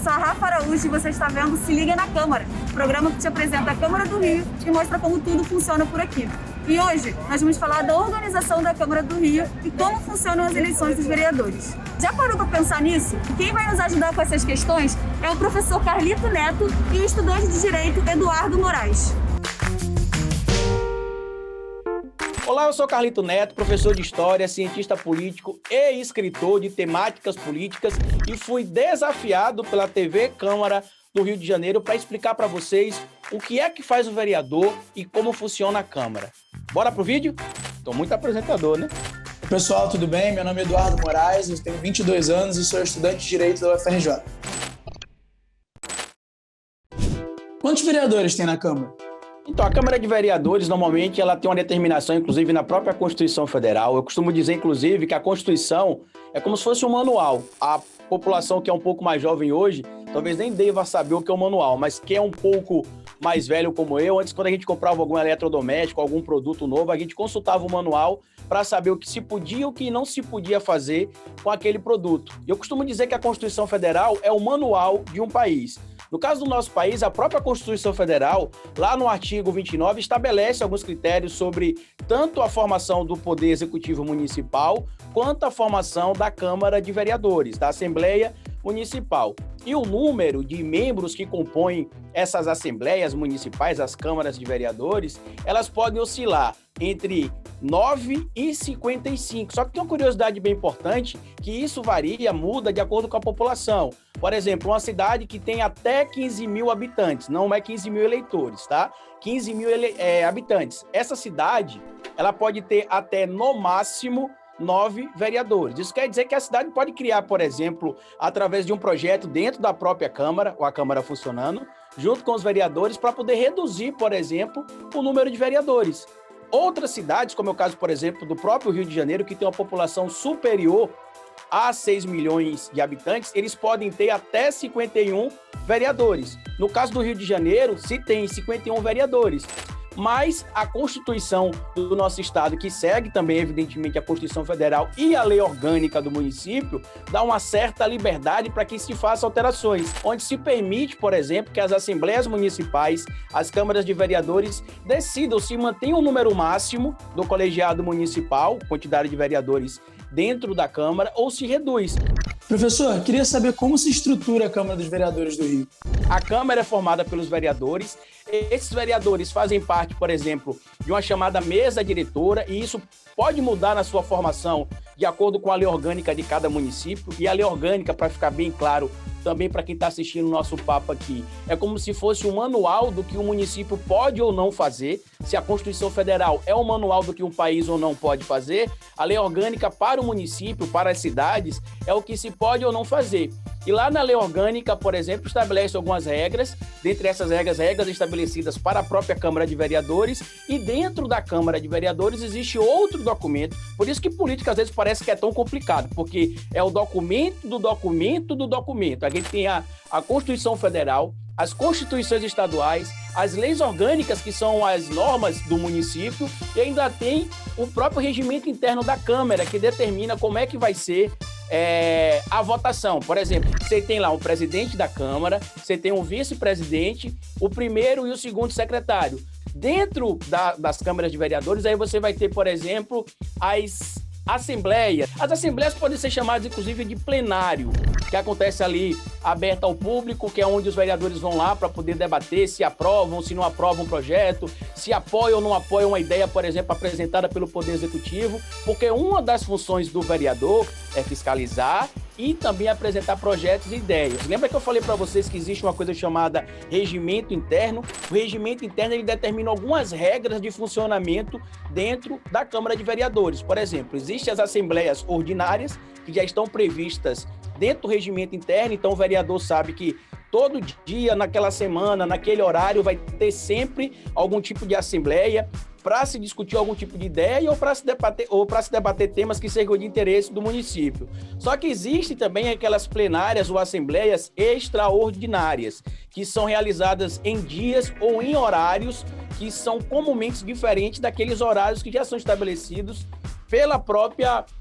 sou a Rafa Araújo e você está vendo Se Liga na Câmara, programa que te apresenta a Câmara do Rio e mostra como tudo funciona por aqui. E hoje nós vamos falar da organização da Câmara do Rio e como funcionam as eleições dos vereadores. Já parou para pensar nisso? Quem vai nos ajudar com essas questões é o professor Carlito Neto e o estudante de Direito Eduardo Moraes. Olá, eu sou Carlito Neto, professor de História, cientista político e escritor de temáticas políticas e fui desafiado pela TV Câmara do Rio de Janeiro para explicar para vocês o que é que faz o vereador e como funciona a Câmara. Bora pro vídeo? Tô muito apresentador, né? Pessoal, tudo bem? Meu nome é Eduardo Moraes, eu tenho 22 anos e sou estudante de Direito da UFRJ. Quantos vereadores tem na Câmara? Então, a Câmara de Vereadores, normalmente, ela tem uma determinação, inclusive, na própria Constituição Federal. Eu costumo dizer, inclusive, que a Constituição é como se fosse um manual. A população que é um pouco mais jovem hoje, talvez nem deva saber o que é um manual, mas quem é um pouco mais velho como eu, antes, quando a gente comprava algum eletrodoméstico, algum produto novo, a gente consultava o manual para saber o que se podia e o que não se podia fazer com aquele produto. E eu costumo dizer que a Constituição Federal é o manual de um país. No caso do nosso país, a própria Constituição Federal, lá no artigo 29, estabelece alguns critérios sobre tanto a formação do Poder Executivo Municipal, quanto a formação da Câmara de Vereadores, da Assembleia Municipal. E o número de membros que compõem essas assembleias municipais, as câmaras de vereadores, elas podem oscilar entre 9 e 55. Só que tem uma curiosidade bem importante, que isso varia, muda de acordo com a população. Por exemplo, uma cidade que tem até 15 mil habitantes, não é 15 mil eleitores, tá? 15 mil habitantes. Essa cidade, ela pode ter até, no máximo, 9 vereadores. Isso quer dizer que a cidade pode criar, por exemplo, através de um projeto dentro da própria Câmara, ou a Câmara funcionando, junto com os vereadores, para poder reduzir, por exemplo, o número de vereadores. Outras cidades, como é o caso, por exemplo, do próprio Rio de Janeiro, que tem uma população superior a 6 milhões de habitantes, eles podem ter até 51 vereadores. No caso do Rio de Janeiro, se tem 51 vereadores. Mas a Constituição do nosso estado, que segue também, evidentemente, a Constituição Federal e a lei orgânica do município, dá uma certa liberdade para que se façam alterações, onde se permite, por exemplo, que as assembleias municipais, as câmaras de vereadores, decidam se mantém o número máximo do colegiado municipal, quantidade de vereadores dentro da Câmara, ou se reduz. Professor, queria saber como se estrutura a Câmara dos Vereadores do Rio. A Câmara é formada pelos vereadores. Esses vereadores fazem parte, por exemplo, de uma chamada mesa diretora, e isso pode mudar na sua formação de acordo com a lei orgânica de cada município. E a lei orgânica, para ficar bem claro, também para quem está assistindo o nosso papo aqui, é como se fosse um manual do que o município pode ou não fazer. Se a Constituição Federal é um manual do que um país ou não pode fazer, a lei orgânica para o município, para as cidades, é o que se pode ou não fazer. E lá na lei orgânica, por exemplo, estabelece algumas regras, dentre essas regras estabelecidas para a própria Câmara de Vereadores, e dentro da Câmara de Vereadores existe outro documento, por isso que política às vezes parece que é tão complicado, porque é o documento do documento do documento. A gente tem a Constituição Federal, as constituições estaduais, as leis orgânicas, que são as normas do município, e ainda tem o próprio regimento interno da Câmara, que determina como é que vai ser a votação. Por exemplo, você tem lá um presidente da Câmara, você tem um vice-presidente, o primeiro e o segundo secretário. Dentro das câmaras de vereadores, aí você vai ter, por exemplo, as assembleias. As assembleias podem ser chamadas, inclusive, de plenário, que acontece ali aberto ao público, que é onde os vereadores vão lá para poder debater se aprovam, se não aprovam um projeto, se apoiam ou não apoiam uma ideia, por exemplo, apresentada pelo Poder Executivo, porque uma das funções do vereador é fiscalizar e também apresentar projetos e ideias. Lembra que eu falei para vocês que existe uma coisa chamada regimento interno? O regimento interno, ele determina algumas regras de funcionamento dentro da Câmara de Vereadores. Por exemplo, existem as assembleias ordinárias, que já estão previstas dentro do regimento interno, então o vereador sabe que todo dia, naquela semana, naquele horário, vai ter sempre algum tipo de assembleia para se discutir algum tipo de ideia ou para se debater temas que sejam de interesse do município. Só que existem também aquelas plenárias ou assembleias extraordinárias, que são realizadas em dias ou em horários que são comumente diferentes daqueles horários que já são estabelecidos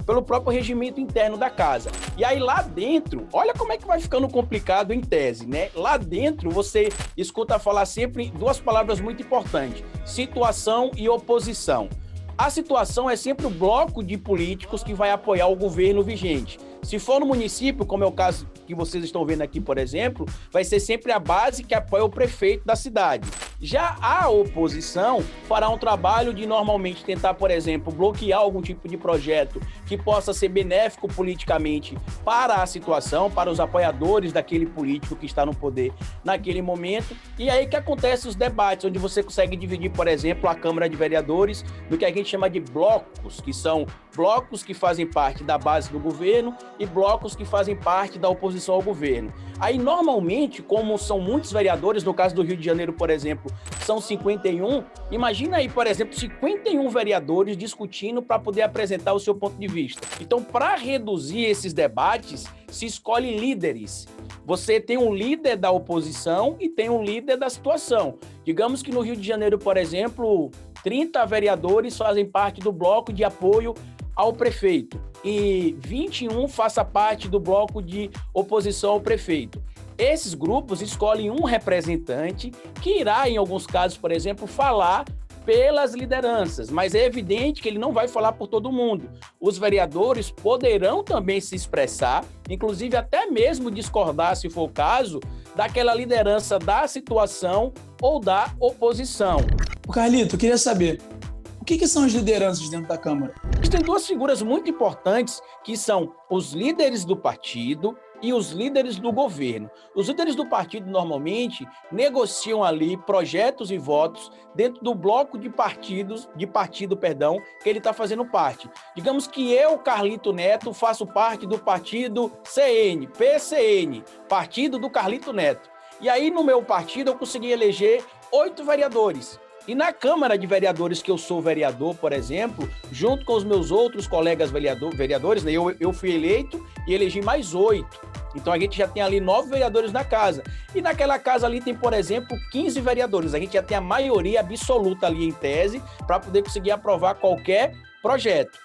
pelo próprio regimento interno da casa. E aí lá dentro, olha como é que vai ficando complicado em tese, né? Lá dentro você escuta falar sempre duas palavras muito importantes: situação e oposição. A situação é sempre o bloco de políticos que vai apoiar o governo vigente. Se for no município, como é o caso que vocês estão vendo aqui, por exemplo, vai ser sempre a base que apoia o prefeito da cidade. Já a oposição fará um trabalho de normalmente tentar, por exemplo, bloquear algum tipo de projeto que possa ser benéfico politicamente para a situação, para os apoiadores daquele político que está no poder naquele momento. E aí que acontecem os debates, onde você consegue dividir, por exemplo, a Câmara de Vereadores no que a gente chama de blocos, que são blocos que fazem parte da base do governo e blocos que fazem parte da oposição ao governo. Aí, normalmente, como são muitos vereadores, no caso do Rio de Janeiro, por exemplo, são 51, imagina aí, por exemplo, 51 vereadores discutindo para poder apresentar o seu ponto de vista. Então, para reduzir esses debates, se escolhe líderes. Você tem um líder da oposição e tem um líder da situação. Digamos que no Rio de Janeiro, por exemplo, 30 vereadores fazem parte do bloco de apoio ao prefeito e 21 faça parte do bloco de oposição ao prefeito. Esses grupos escolhem um representante que irá, em alguns casos, por exemplo, falar pelas lideranças, mas é evidente que ele não vai falar por todo mundo. Os vereadores poderão também se expressar, inclusive até mesmo discordar, se for o caso, daquela liderança da situação ou da oposição. Carlito, eu queria saber, o que são as lideranças dentro da Câmara? Existem duas figuras muito importantes, que são os líderes do partido e os líderes do governo. Os líderes do partido, normalmente, negociam ali projetos e votos dentro do bloco de partido, que ele está fazendo parte. Digamos que eu, Carlito Neto, faço parte do partido PCN, Partido do Carlito Neto. E aí, no meu partido, eu consegui eleger 8 vereadores. E na Câmara de Vereadores, que eu sou vereador, por exemplo, junto com os meus outros colegas vereadores, né, eu fui eleito e elegi mais 8. Então a gente já tem ali 9 vereadores na casa. E naquela casa ali tem, por exemplo, 15 vereadores. A gente já tem a maioria absoluta ali em tese para poder conseguir aprovar qualquer projeto.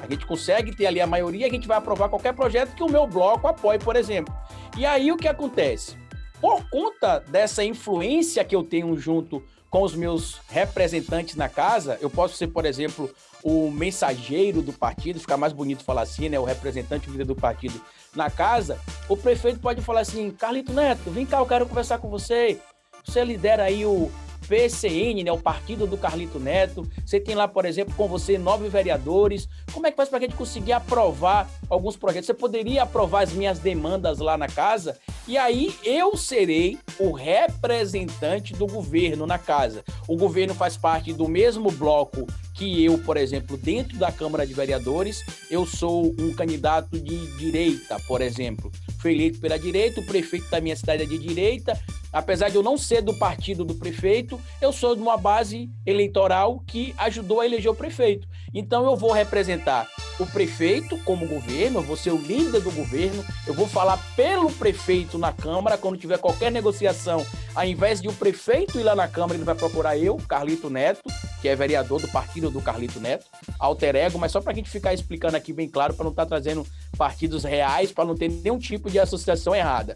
A gente consegue ter ali a maioria, a gente vai aprovar qualquer projeto que o meu bloco apoie, por exemplo. E aí o que acontece? Por conta dessa influência que eu tenho junto com os meus representantes na casa, eu posso ser, por exemplo, o mensageiro do partido, ficar mais bonito falar assim, né? O representante, o líder do partido na casa. O prefeito pode falar assim: Carlito Neto, vem cá, eu quero conversar com você. Você lidera aí o PCN, né, o Partido do Carlito Neto. Você tem lá, por exemplo, com você 9 vereadores. Como é que faz para a gente conseguir aprovar alguns projetos? Você poderia aprovar as minhas demandas lá na casa? E aí eu serei o representante do governo na casa. O governo faz parte do mesmo bloco que eu, por exemplo, dentro da Câmara de Vereadores. Eu sou um candidato de direita, por exemplo. Fui eleito pela direita, o prefeito da minha cidade é de direita. Apesar de eu não ser do partido do prefeito, eu sou de uma base eleitoral que ajudou a eleger o prefeito. Então eu vou representar o prefeito como governo, eu vou ser o líder do governo, eu vou falar pelo prefeito na Câmara. Quando tiver qualquer negociação, ao invés de o prefeito ir lá na Câmara, ele vai procurar eu, Carlito Neto, que é vereador do partido do Carlito Neto, alter ego, mas só para a gente ficar explicando aqui bem claro, para não estar trazendo partidos reais, para não ter nenhum tipo de associação errada.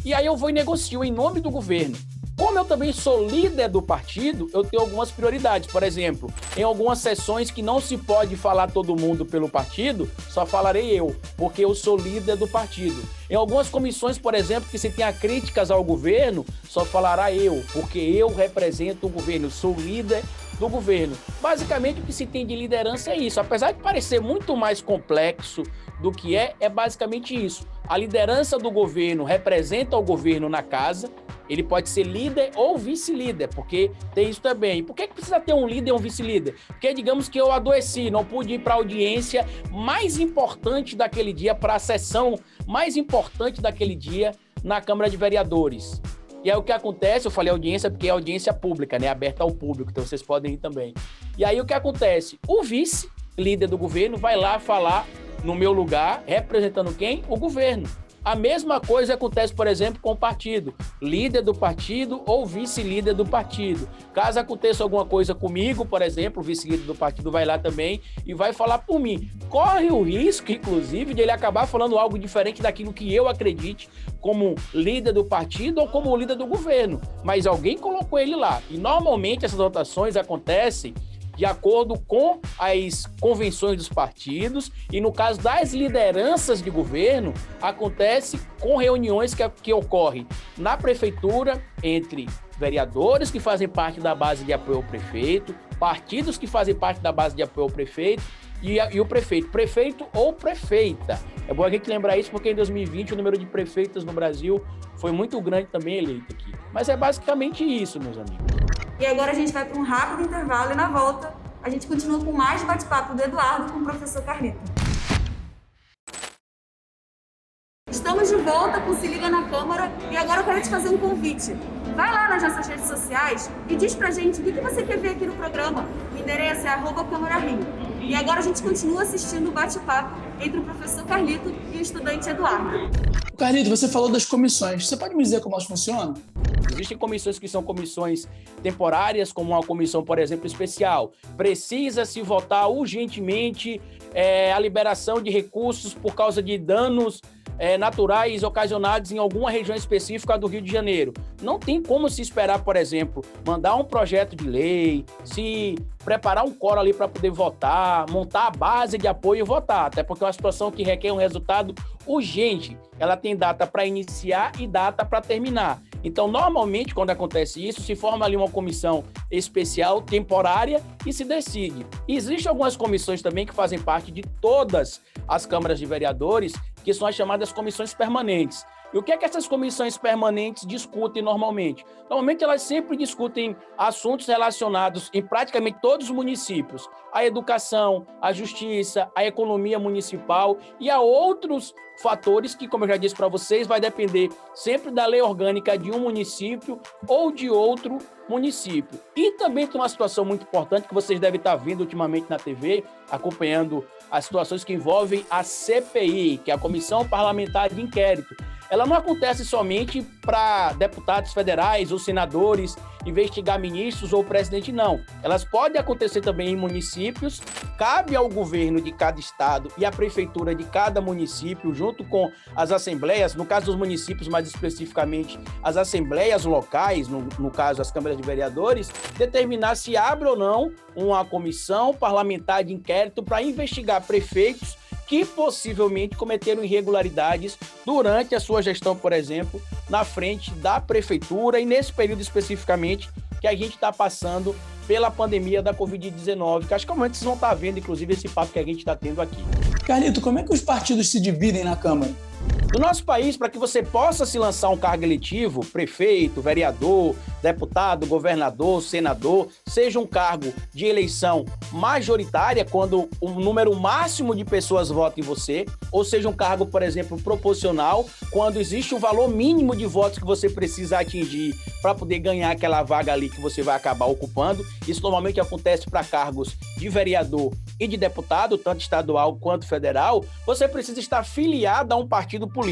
E aí eu vou e negocio em nome do governo. Como eu também sou líder do partido, eu tenho algumas prioridades. Por exemplo, em algumas sessões que não se pode falar todo mundo pelo partido, só falarei eu, porque eu sou líder do partido. Em algumas comissões, por exemplo, que se tenha críticas ao governo, só falará eu, porque eu represento o governo, sou líder do governo. Basicamente, o que se tem de liderança é isso. Apesar de parecer muito mais complexo do que é basicamente isso. A liderança do governo representa o governo na casa. Ele pode ser líder ou vice-líder, porque tem isso também. E por que precisa ter um líder e um vice-líder? Porque, digamos que eu adoeci, não pude ir para a audiência mais importante daquele dia, para a sessão mais importante daquele dia na Câmara de Vereadores. E aí o que acontece, eu falei audiência porque é audiência pública, né? Aberta ao público, então vocês podem ir também. E aí o que acontece? O vice-líder do governo vai lá falar no meu lugar, representando quem? O governo. A mesma coisa acontece, por exemplo, com o partido. Líder do partido ou vice-líder do partido. Caso aconteça alguma coisa comigo, por exemplo, o vice-líder do partido vai lá também e vai falar por mim. Corre o risco, inclusive, de ele acabar falando algo diferente daquilo que eu acredite como líder do partido ou como líder do governo. Mas alguém colocou ele lá. E normalmente essas votações acontecem de acordo com as convenções dos partidos e, no caso das lideranças de governo, acontece com reuniões que ocorrem na prefeitura entre vereadores que fazem parte da base de apoio ao prefeito, partidos que fazem parte da base de apoio ao prefeito e o prefeito ou prefeita. É bom a gente lembrar isso porque em 2020 o número de prefeitas no Brasil foi muito grande também eleito aqui. Mas é basicamente isso, meus amigos. E agora a gente vai para um rápido intervalo e na volta a gente continua com mais bate-papo do Eduardo com o professor Carlito. Estamos de volta com Se Liga na Câmara e agora eu quero te fazer um convite. Vai lá nas nossas redes sociais e diz pra gente o que você quer ver aqui no programa. O endereço é @CâmaraRio. E agora a gente continua assistindo o bate-papo entre o professor Carlito e o estudante Eduardo. Carlito, você falou das comissões. Você pode me dizer como elas funcionam? Existem comissões que são comissões temporárias, como uma comissão, por exemplo, especial. Precisa-se votar urgentemente a liberação de recursos por causa de danos naturais ocasionados em alguma região específica do Rio de Janeiro. Não tem como se esperar, por exemplo, mandar um projeto de lei, se preparar um quórum ali para poder votar, montar a base de apoio e votar, até porque é uma situação que requer um resultado urgente. Ela tem data para iniciar e data para terminar. Então, normalmente, quando acontece isso, se forma ali uma comissão especial, temporária, e se decide. Existem algumas comissões também que fazem parte de todas as câmaras de vereadores, que são as chamadas comissões permanentes. E o que é que essas comissões permanentes discutem normalmente? Normalmente elas sempre discutem assuntos relacionados em praticamente todos os municípios, a educação, a justiça, a economia municipal e a outros fatores que, como eu já disse para vocês, vai depender sempre da lei orgânica de um município ou de outro município. E também tem uma situação muito importante que vocês devem estar vendo ultimamente na TV, acompanhando as situações que envolvem a CPI, que é a Comissão Parlamentar de Inquérito. Ela não acontece somente para deputados federais ou senadores investigar ministros ou presidente, não. Elas podem acontecer também em municípios. Cabe ao governo de cada estado e à prefeitura de cada município, junto com as assembleias, no caso dos municípios, mais especificamente as assembleias locais, no caso as câmaras de vereadores, determinar se abre ou não uma comissão parlamentar de inquérito para investigar prefeitos que possivelmente cometeram irregularidades durante a sua gestão, por exemplo, na frente da prefeitura e nesse período especificamente que a gente está passando pela pandemia da Covid-19, que acho que vocês vão estar vendo, inclusive, esse papo que a gente está tendo aqui. Carlito, como é que os partidos se dividem na Câmara? No nosso país, para que você possa se lançar um cargo eletivo, prefeito, vereador, deputado, governador, senador, seja um cargo de eleição majoritária, quando o número máximo de pessoas vota em você, ou seja um cargo, por exemplo, proporcional, quando existe um valor mínimo de votos que você precisa atingir para poder ganhar aquela vaga ali que você vai acabar ocupando. Isso normalmente acontece para cargos de vereador e de deputado, tanto estadual quanto federal. Você precisa estar filiado a um partido político.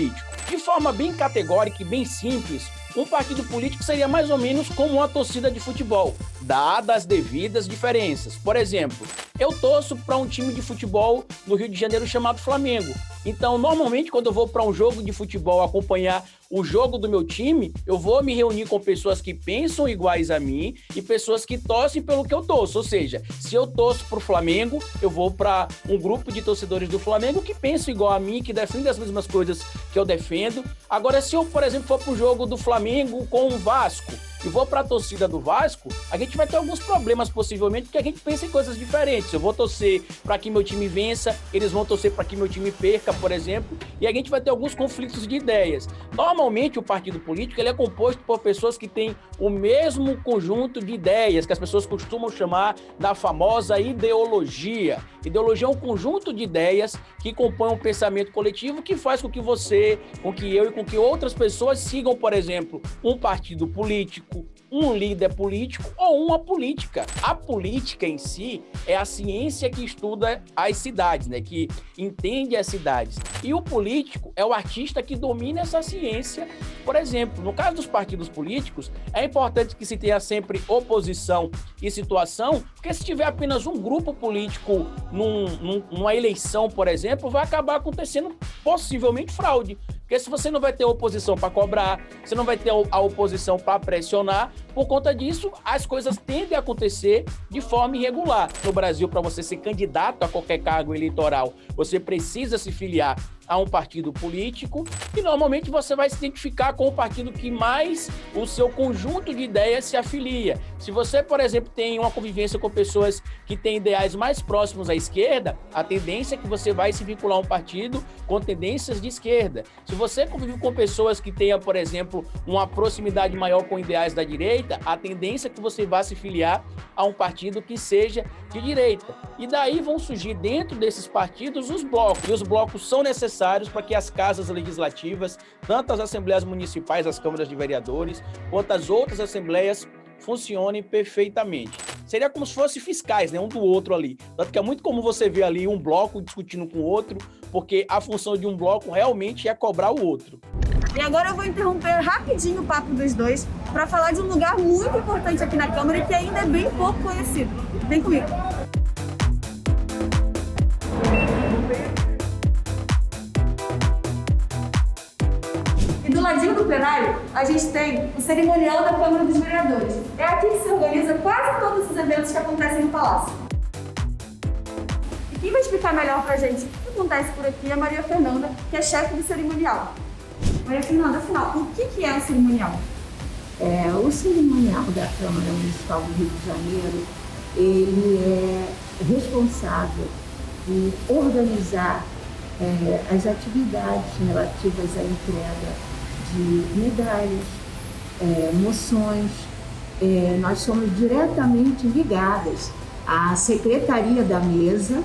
De forma bem categórica e bem simples, um partido político seria mais ou menos como uma torcida de futebol, dadas as devidas diferenças. Por exemplo, eu torço para um time de futebol no Rio de Janeiro chamado Flamengo. Então, normalmente, quando eu vou para um jogo de futebol acompanhar o jogo do meu time, eu vou me reunir com pessoas que pensam iguais a mim e pessoas que torcem pelo que eu torço. Ou seja, se eu torço para o Flamengo, eu vou para um grupo de torcedores do Flamengo que pensam igual a mim, que defendem as mesmas coisas que eu defendo. Agora, se eu, por exemplo, for para o jogo do Flamengo com o Vasco e vou para a torcida do Vasco, a gente vai ter alguns problemas possivelmente, porque a gente pensa em coisas diferentes. Eu vou torcer para que meu time vença, eles vão torcer para que meu time perca, por exemplo, e a gente vai ter alguns conflitos de ideias. Normalmente o partido político ele é composto por pessoas que têm o mesmo conjunto de ideias, que as pessoas costumam chamar da famosa ideologia. Ideologia é um conjunto de ideias que compõem um pensamento coletivo que faz com que você, com que eu e com que outras pessoas sigam, por exemplo, um partido político, político, um líder político ou uma política. A política em si é a ciência que estuda as cidades, né? Que entende as cidades. E o político é o artista que domina essa ciência. Por exemplo, no caso dos partidos políticos, é importante que se tenha sempre oposição e situação, porque se tiver apenas um grupo político numa eleição, por exemplo, vai acabar acontecendo possivelmente fraude. Porque se você não vai ter oposição para cobrar, você não vai ter a oposição para pressionar, por conta disso, as coisas tendem a acontecer de forma irregular. No Brasil, para você ser candidato a qualquer cargo eleitoral, você precisa se filiar a um partido político e normalmente você vai se identificar com o partido que mais o seu conjunto de ideias se afilia. Se você, por exemplo, tem uma convivência com pessoas que têm ideais mais próximos à esquerda, a tendência é que você vai se vincular a um partido com tendências de esquerda. Se você convive com pessoas que tenham, por exemplo, uma proximidade maior com ideais da direita, a tendência é que você vá se filiar a um partido que seja de direita. E daí vão surgir dentro desses partidos os blocos. E os blocos são necessários para que as casas legislativas, tanto as assembleias municipais, as câmaras de vereadores, quanto as outras assembleias funcionem perfeitamente. Seria como se fossem fiscais, né, um do outro ali. Tanto que é muito comum você ver ali um bloco discutindo com o outro, porque a função de um bloco realmente é cobrar o outro. E agora eu vou interromper rapidinho o papo dos dois para falar de um lugar muito importante aqui na Câmara e que ainda é bem pouco conhecido. Vem comigo. E do ladinho do plenário, a gente tem o cerimonial da Câmara dos Vereadores. É aqui que se organiza quase todos os eventos que acontecem no Palácio. E quem vai explicar melhor pra gente o que acontece por aqui é a Maria Fernanda, que é chefe do cerimonial. Maria Fernanda, afinal, o que é o cerimonial? O cerimonial da Câmara Municipal do Rio de Janeiro, ele é responsável por organizar as atividades relativas à entrega de medalhas, moções. Nós somos diretamente ligadas à Secretaria da Mesa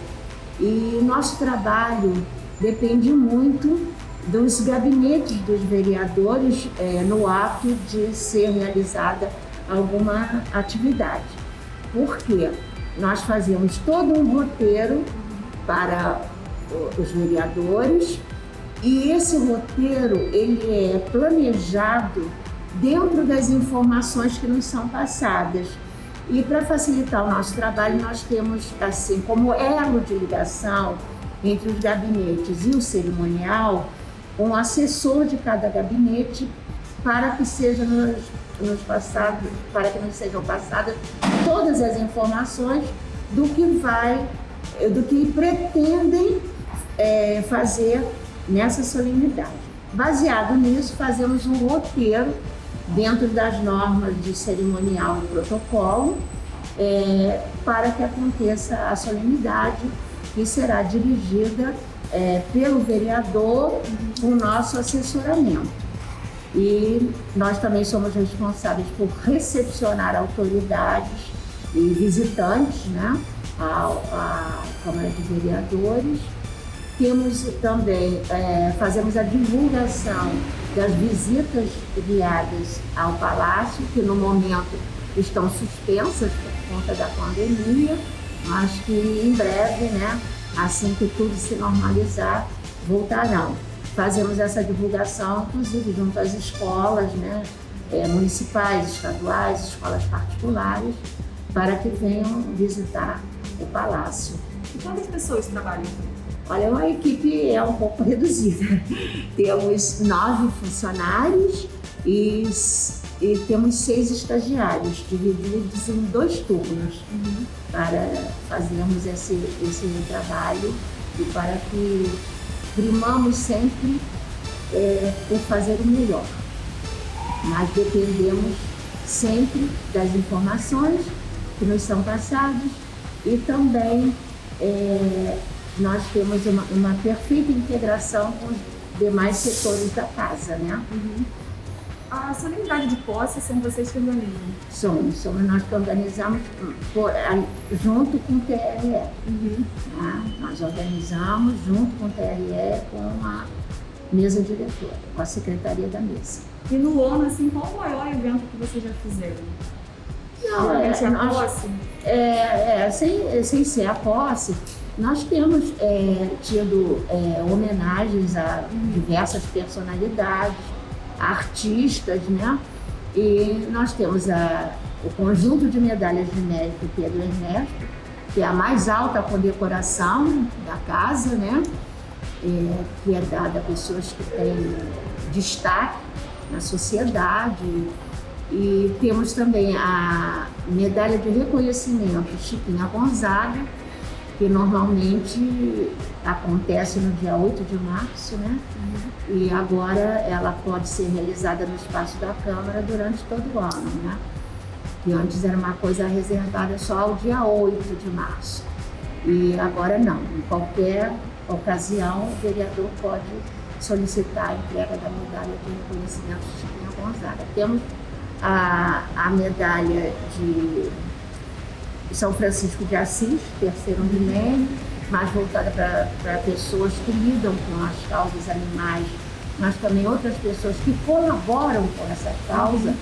e nosso trabalho depende muito dos gabinetes dos vereadores no ato de ser realizada alguma atividade. Porque nós fazemos todo um roteiro para os vereadores e esse roteiro ele é planejado dentro das informações que nos são passadas. E para facilitar o nosso trabalho, nós temos, assim, como elo de ligação entre os gabinetes e o cerimonial, um assessor de cada gabinete para que nos sejam passadas todas as informações do que pretendem fazer nessa solenidade. Baseado nisso, fazemos um roteiro dentro das normas de cerimonial e protocolo para que aconteça a solenidade, que será dirigida pelo vereador com o nosso assessoramento. E nós também somos responsáveis por recepcionar autoridades e visitantes, né, à Câmara de Vereadores. Temos também, fazemos a divulgação das visitas guiadas ao Palácio, que no momento estão suspensas por conta da pandemia, mas que em breve, né, assim que tudo se normalizar, voltarão. Fazemos essa divulgação, inclusive, junto às escolas, né, municipais, estaduais, escolas particulares, para que venham visitar o Palácio. E quantas pessoas trabalham? Olha, a equipe é um pouco reduzida. Temos 9 funcionários e temos 6 estagiários, divididos em 2 turnos, para fazermos esse trabalho e para que primamos sempre por fazer o melhor. Mas dependemos sempre das informações que nos são passadas e também nós temos uma perfeita integração com os demais setores da casa, né? A solenidade de posse são vocês que organizam? Somos nós que organizamos junto com o TRE. Tá? Nós organizamos junto com o TRE, com a mesa diretora, com a Secretaria da Mesa. E no ano, assim, qual o maior evento que vocês já fizeram? Sem ser a posse, nós temos tido homenagens a diversas personalidades, artistas, né? E nós temos o conjunto de medalhas de mérito Pedro Ernesto, que é a mais alta condecoração da casa, né? Que é dada a pessoas que têm destaque na sociedade. E temos também a medalha de reconhecimento Chiquinha Gonzaga, que normalmente acontece no dia 8 de março, né? E agora ela pode ser realizada no espaço da Câmara durante todo o ano, né? Que antes era uma coisa reservada só ao dia 8 de março. E agora não, em qualquer ocasião o vereador pode solicitar a entrega da medalha de reconhecimento Chiquinha Gonzaga. Temos a medalha de São Francisco de Assis, terceiro milênio, mais voltada para pessoas que lidam com as causas animais, mas também outras pessoas que colaboram com essa causa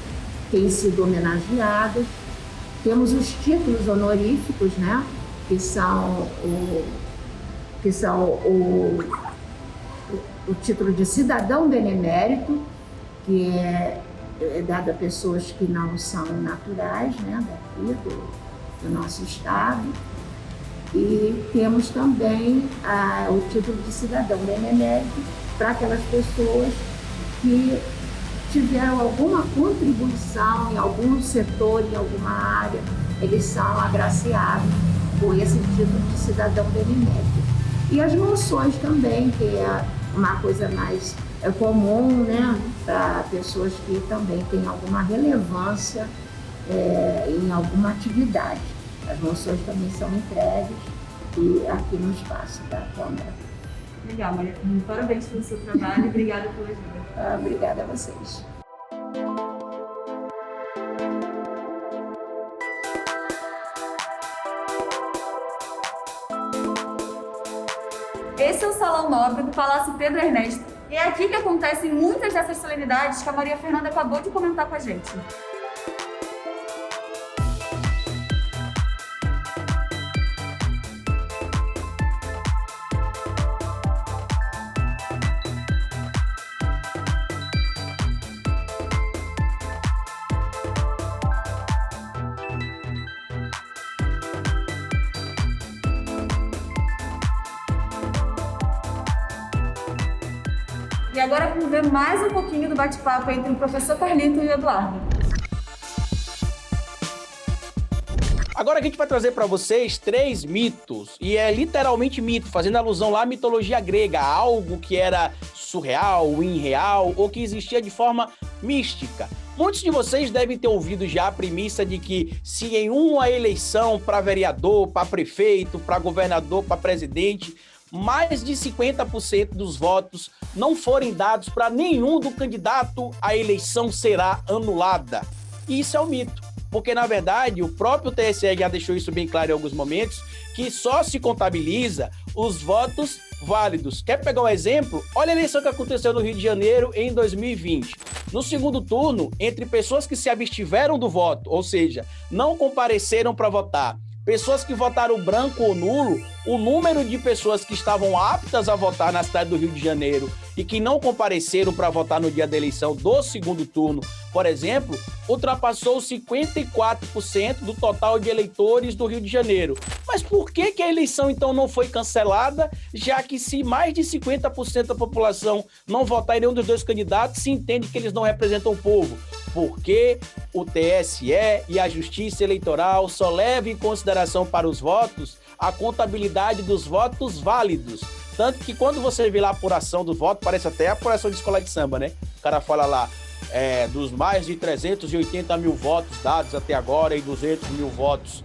têm sido homenageadas. Temos os títulos honoríficos, né, que são o título de cidadão benemérito, que é dado a pessoas que não são naturais, né, daqui do nosso estado. E temos também o título de cidadão benemérito para aquelas pessoas que tiveram alguma contribuição em algum setor, em alguma área, eles são agraciados com esse título de cidadão benemérito. E as menções também, que é uma coisa mais comum, né, para pessoas que também têm alguma relevância em alguma atividade. As moções também são entregues e aqui no espaço da Câmara. Legal, Maria. Parabéns pelo seu trabalho e obrigada pela ajuda. Obrigada a vocês. Esse é o Salão Nobre do Palácio Pedro Ernesto. E é aqui que acontecem muitas dessas solenidades que a Maria Fernanda acabou de comentar com a gente. E agora vamos ver mais um pouquinho do bate-papo entre o professor Carlito e o Eduardo. Agora a gente vai trazer para vocês 3 mitos, e é literalmente mito, fazendo alusão lá à mitologia grega, algo que era surreal, irreal ou que existia de forma mística. Muitos de vocês devem ter ouvido já a premissa de que se em uma eleição para vereador, para prefeito, para governador, para presidente, mais de 50% dos votos não forem dados para nenhum do candidato, a eleição será anulada. E isso é um mito, porque na verdade o próprio TSE já deixou isso bem claro em alguns momentos, que só se contabiliza os votos válidos. Quer pegar um exemplo? Olha a eleição que aconteceu no Rio de Janeiro em 2020. No segundo turno, entre pessoas que se abstiveram do voto, ou seja, não compareceram para votar, pessoas que votaram branco ou nulo, o número de pessoas que estavam aptas a votar na cidade do Rio de Janeiro e que não compareceram para votar no dia da eleição do segundo turno, por exemplo, ultrapassou 54% do total de eleitores do Rio de Janeiro. Mas por que a eleição então não foi cancelada, já que se mais de 50% da população não votar em nenhum dos dois candidatos, se entende que eles não representam o povo? Porque o TSE e a Justiça Eleitoral só levam em consideração para os votos a contabilidade dos votos válidos. Tanto que quando você vê lá a apuração do voto, parece até a apuração de escola de samba, né? O cara fala lá, dos mais de 380 mil votos dados até agora e 200 mil votos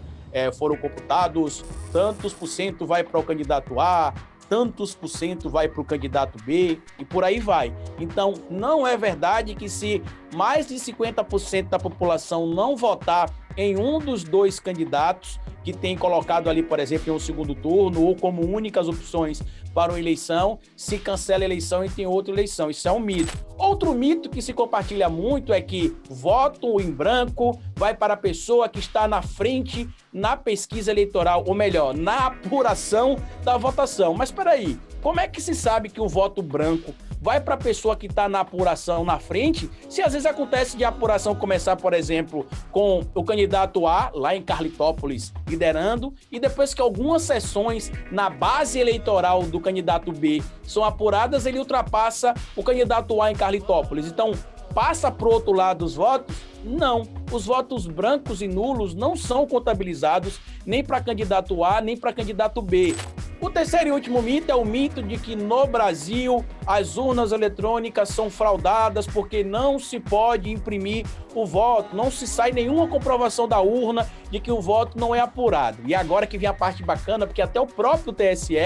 foram computados, tantos por cento vai para o candidato A, tantos por cento vai para o candidato B e por aí vai. Então, não é verdade que se mais de 50% da população não votar em um dos dois candidatos, que tem colocado ali, por exemplo, em um segundo turno ou como únicas opções para uma eleição, se cancela a eleição e tem outra eleição. Isso é um mito. Outro mito que se compartilha muito é que voto em branco vai para a pessoa que está na frente na pesquisa eleitoral, ou melhor, na apuração da votação. Mas espera aí, como é que se sabe que o voto branco vai para a pessoa que está na apuração na frente, se às vezes acontece de a apuração começar, por exemplo, com o candidato A, lá em Carlitópolis, liderando, e depois que algumas sessões na base eleitoral do candidato B são apuradas, ele ultrapassa o candidato A em Carlitópolis. Então, passa para o outro lado os votos? Não. Os votos brancos e nulos não são contabilizados nem para candidato A, nem para candidato B. O terceiro e último mito é o mito de que no Brasil as urnas eletrônicas são fraudadas porque não se pode imprimir o voto, não se sai nenhuma comprovação da urna de que o voto não é apurado. E agora que vem a parte bacana, porque até o próprio TSE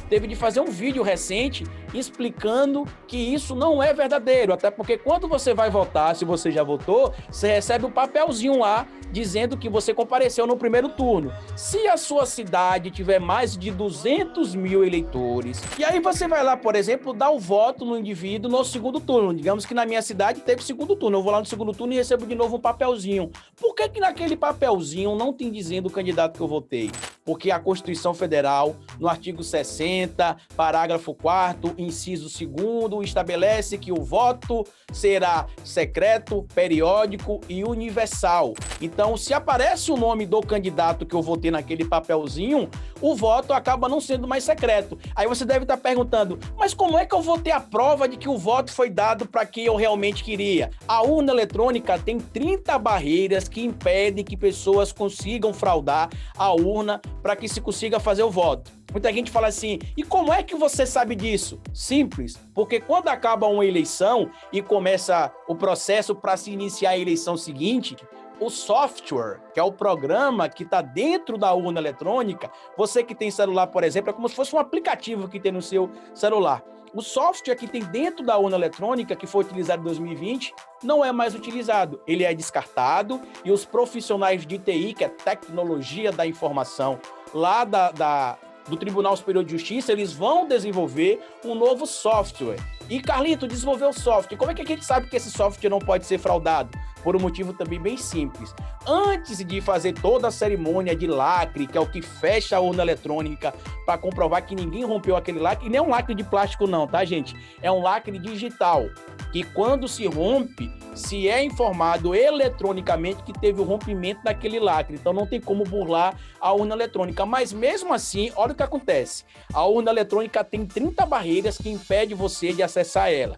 teve de fazer um vídeo recente explicando que isso não é verdadeiro, até porque quando você vai votar, se você já votou, você recebe um papelzinho lá dizendo que você compareceu no primeiro turno. Se a sua cidade tiver mais de 200 mil eleitores, e aí você vai lá, por exemplo, dar o voto no indivíduo no segundo turno. Digamos que na minha cidade teve segundo turno. Eu vou lá no segundo turno e recebo de novo um papelzinho. Por que que naquele papelzinho não tem dizendo o candidato que eu votei? Porque a Constituição Federal, no artigo 60, parágrafo 4º, inciso 2º, estabelece que o voto será secreto, periódico e universal. Então, se aparece o nome do candidato que eu votei naquele papelzinho, o voto acaba não sendo mais secreto. Aí você deve estar perguntando, mas como é que eu vou ter a prova de que o voto foi dado para quem eu realmente queria? A urna eletrônica tem 30 barreiras que impedem que pessoas consigam fraudar a urna para que se consiga fazer o voto. Muita gente fala assim, e como é que você sabe disso? Simples, porque quando acaba uma eleição e começa o processo para se iniciar a eleição seguinte, o software, que é o programa que está dentro da urna eletrônica, você que tem celular, por exemplo, é como se fosse um aplicativo que tem no seu celular. O software que tem dentro da urna eletrônica, que foi utilizado em 2020, não é mais utilizado. Ele é descartado e os profissionais de TI, que é tecnologia da informação, lá do Tribunal Superior de Justiça, eles vão desenvolver um novo software. E, Carlito, desenvolver o software. Como é que a gente sabe que esse software não pode ser fraudado? Por um motivo também bem simples. Antes de fazer toda a cerimônia de lacre, que é o que fecha a urna eletrônica para comprovar que ninguém rompeu aquele lacre, e nem é um lacre de plástico não, tá, gente? É um lacre digital, que quando se rompe, se é informado eletronicamente que teve o rompimento daquele lacre. Então não tem como burlar a urna eletrônica. Mas mesmo assim, olha o que acontece. A urna eletrônica tem 30 barreiras que impedem você de acessar ela.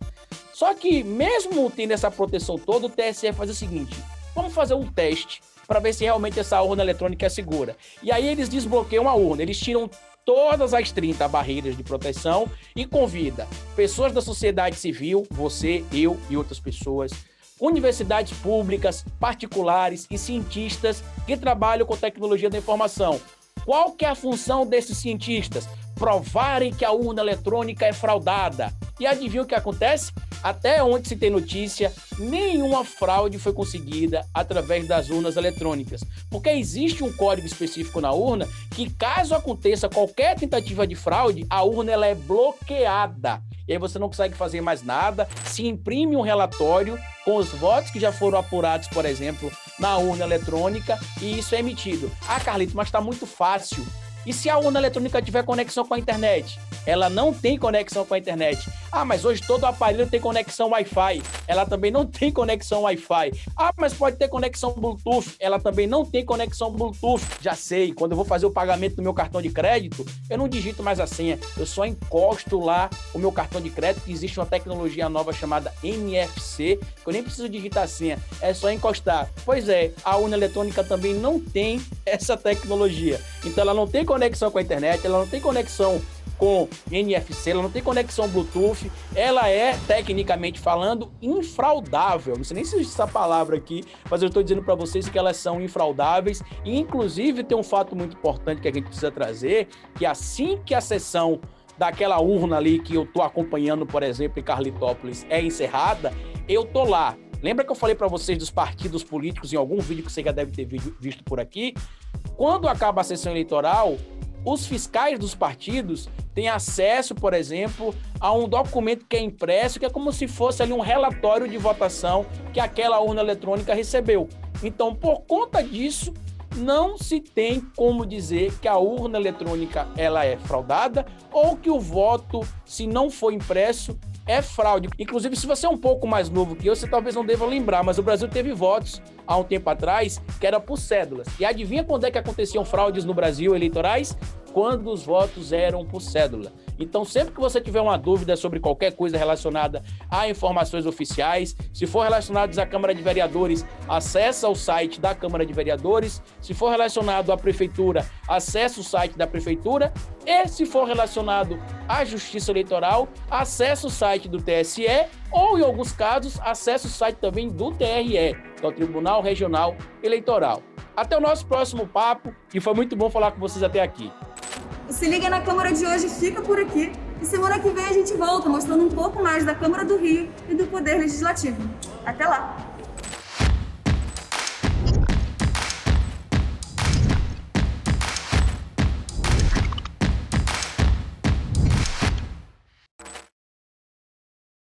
Só que mesmo tendo essa proteção toda, o TSE faz o seguinte, vamos fazer um teste para ver se realmente essa urna eletrônica é segura. E aí eles desbloqueiam a urna, eles tiram todas as 30 barreiras de proteção e convida pessoas da sociedade civil, você, eu e outras pessoas, universidades públicas, particulares e cientistas que trabalham com tecnologia da informação. Qual que é a função desses cientistas? Provarem que a urna eletrônica é fraudada. E adivinha o que acontece? Até onde se tem notícia, nenhuma fraude foi conseguida através das urnas eletrônicas. Porque existe um código específico na urna que, caso aconteça qualquer tentativa de fraude, a urna ela é bloqueada. E aí você não consegue fazer mais nada, se imprime um relatório com os votos que já foram apurados, por exemplo, na urna eletrônica, e isso é emitido. Ah, Carlito, mas está muito fácil. E se a urna eletrônica tiver conexão com a internet? Ela não tem conexão com a internet. Ah, mas hoje todo aparelho tem conexão Wi-Fi. Ela também não tem conexão Wi-Fi. Ah, mas pode ter conexão Bluetooth. Ela também não tem conexão Bluetooth. Já sei, quando eu vou fazer o pagamento do meu cartão de crédito, eu não digito mais a senha. Eu só encosto lá o meu cartão de crédito, que existe uma tecnologia nova chamada NFC, que eu nem preciso digitar a senha. É só encostar. Pois é, a urna eletrônica também não tem essa tecnologia. Então ela não tem conexão com a internet, ela não tem conexão com NFC, ela não tem conexão Bluetooth, ela é, tecnicamente falando, infraudável. Não sei nem se existe essa palavra aqui, mas eu estou dizendo para vocês que elas são infraudáveis. E, inclusive, tem um fato muito importante que a gente precisa trazer, que assim que a sessão daquela urna ali que eu estou acompanhando, por exemplo, em Carlitópolis, é encerrada, eu tô lá. Lembra que eu falei para vocês dos partidos políticos em algum vídeo que você já deve ter visto por aqui? quando acaba a sessão eleitoral, os fiscais dos partidos têm acesso, por exemplo, a um documento que é impresso, que é como se fosse ali um relatório de votação que aquela urna eletrônica recebeu. Então, por conta disso, não se tem como dizer que a urna eletrônica ela é fraudada ou que o voto, se não for impresso, é fraude. Inclusive, se você é um pouco mais novo que eu, você talvez não deva lembrar, mas o Brasil teve votos há um tempo atrás que era por cédulas. E adivinha quando é que aconteciam fraudes no Brasil eleitorais? Quando os votos eram por cédula. Então, sempre que você tiver uma dúvida sobre qualquer coisa relacionada a informações oficiais, se for relacionado à Câmara de Vereadores, acessa o site da Câmara de Vereadores. Se for relacionado à Prefeitura, acessa o site da Prefeitura. E se for relacionado à Justiça Eleitoral, acessa o site do TSE ou, em alguns casos, acessa o site também do TRE, que é o Tribunal Regional Eleitoral. Até o nosso próximo papo, e foi muito bom falar com vocês até aqui. O Se Liga na Câmara de hoje fica por aqui e semana que vem a gente volta mostrando um pouco mais da Câmara do Rio e do Poder Legislativo. Até lá!